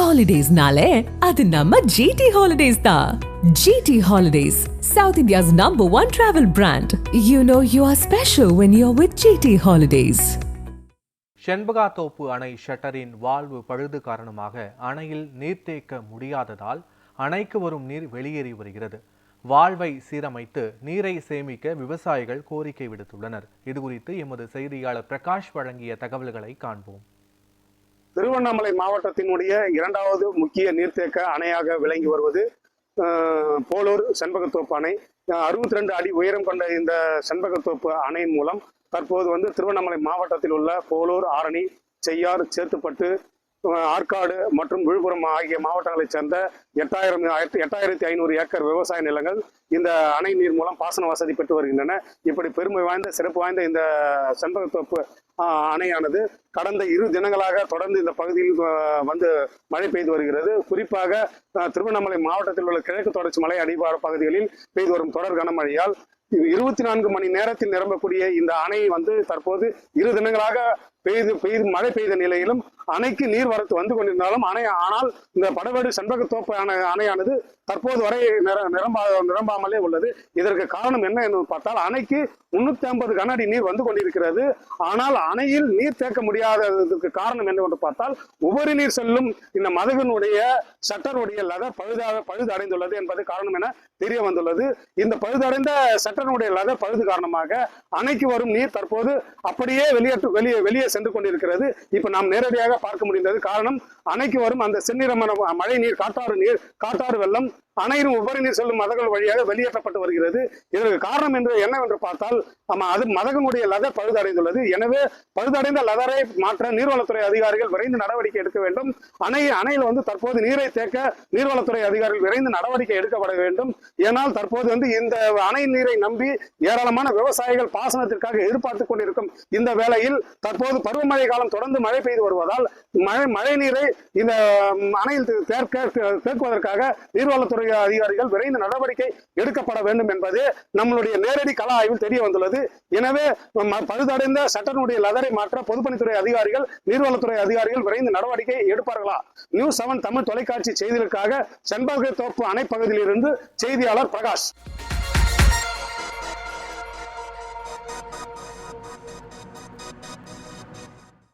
ஹாலிடேஸ்னாலே அது நம்ம ஜிடி ஹாலிடேஸ் தான். GT holidays, South India's #1 travel brand. You know you are special when you're with GT Holidays. செண்பகாத்தோப்பு அணை ஷட்டரின் valve பழுது காரணமாக அணையில் நீர்த்தேக்க முடியாததால் அணைக்கு வரும் நீர் வெளியேறி வருகிறது. வால்வை சீரமைத்து நீரை சேமிக்க விவசாயிகள் கோரிக்கை விடுத்துள்ளனர். இதுகுறித்து எமது செய்தியாளர் பிரகாஷ் வழங்கிய தகவல்களை காண்போம். திருவண்ணாமலை மாவட்டத்தினுடைய இரண்டாவது முக்கிய நீர்த்தேக்க அணையாக விளங்கி வருவது போலூர் செண்பகத்தோப்பு அணை. 62 அடி உயரம் கொண்ட இந்த செண்பகத்தோப்பு அணையின் மூலம் தற்போது திருவண்ணாமலை மாவட்டத்தில் உள்ள போலூர், ஆரணி, செய்யார், சேத்துப்பட்டு, ஆற்காடு மற்றும் விழுப்புரம் ஆகிய மாவட்டங்களைச் சேர்ந்த 8500 ஏக்கர் விவசாய நிலங்கள் இந்த அணை நீர் மூலம் பாசன வசதி பெற்று வருகின்றன. இப்படி பெருமை வாய்ந்த சிறப்பு வாய்ந்த இந்த செண்பகத்தோப்பு அணையானது கடந்த 2 தினங்களாக தொடர்ந்து இந்த பகுதியில் மழை பெய்து வருகிறது. குறிப்பாக திருவண்ணாமலை மாவட்டத்தில் உள்ள கிழக்கு தொடர்ச்சி மலை அடிவார பகுதிகளில் பெய்து வரும் தொடர் கனமழையால் 24 மணி நேரத்தில் நிரம்பக்கூடிய இந்த அணை தற்போது 2 தினங்களாக மழை பெய்த நிலையிலும் அணைக்கு நீர் வரத்து வந்து கொண்டிருந்தாலும் ஆனால் இந்த படவேடு செண்பகத்தோப்பு அணையானது தற்போது வரை நிரம்பாமலே உள்ளது. இதற்கு காரணம் என்ன என்று பார்த்தால், அணைக்கு 350 கன அடி நீர் வந்து கொண்டிருக்கிறது. ஆனால் அணையில் நீர் தேக்க முடியாததுக்கு காரணம் என்னவென்று பார்த்தால், உபரி நீர் செல்லும் இந்த மதகனுடைய ஷட்டருடைய லதர் பழுது அடைந்துள்ளது என்பது காரணம் என தெரிய வந்துள்ளது. இந்த பழுதடைந்த ஷட்டருடைய லதர் பழுது காரணமாக அணைக்கு வரும் நீர் தற்போது அப்படியே வெளியே சென்று கொண்டிருக்கிறது. இப்ப நாம் நேரடியாக பார்க்க முடிந்தது. காரணம், அணைக்கு வரும் அந்த செந்நிறமான மழை நீர், காட்டாறு வெள்ளம் அணையின் உபரி நீர் செல்லும் மதகள் வழியாக வெளியேற்றப்பட்டு வருகிறது. இதற்கு காரணம் என்னவென்று பார்த்தால், அது மதகனுடைய லதர் பழுதடைந்துள்ளது. எனவே பழுதடைந்த லதரை மாற்ற நீர்வளத்துறை அதிகாரிகள் விரைந்து நடவடிக்கை எடுக்க வேண்டும். அணையில் தற்போது நீரை தேக்க நீர்வளத்துறை அதிகாரிகள் விரைந்து நடவடிக்கை எடுக்கப்பட வேண்டும். ஏனால் தற்போது இந்த அணை நீரை நம்பி ஏராளமான விவசாயிகள் பாசனத்திற்காக எதிர்பார்த்து கொண்டிருக்கும் இந்த வேளையில் தற்போது பருவமழை காலம் தொடர்ந்து மழை பெய்து வருவதால் மழை நீரை இந்த அணையில் தேக்குவதற்காக நீர்வளத்துறை அதிகாரிகள் விரைந்து நடவடிக்கை எடுக்கப்பட வேண்டும் என்பது நம்மளுடைய நேரடி கள ஆய்வில் தெரிய வந்துள்ளது. எனவே பழுதடைந்த சட்டனுடைய லதரை மாற்ற பொதுப்பணித்துறை அதிகாரிகள், நீர்வளத்துறை அதிகாரிகள் விரைந்து நடவடிக்கை எடுப்பார்களா? நியூஸ் 7 தமிழ் தொலைக்காட்சி செய்திகளுக்காக செண்பகத்தோப்பு அணை பகுதியிலிருந்து செய்தியாளர் பிரகாஷ்.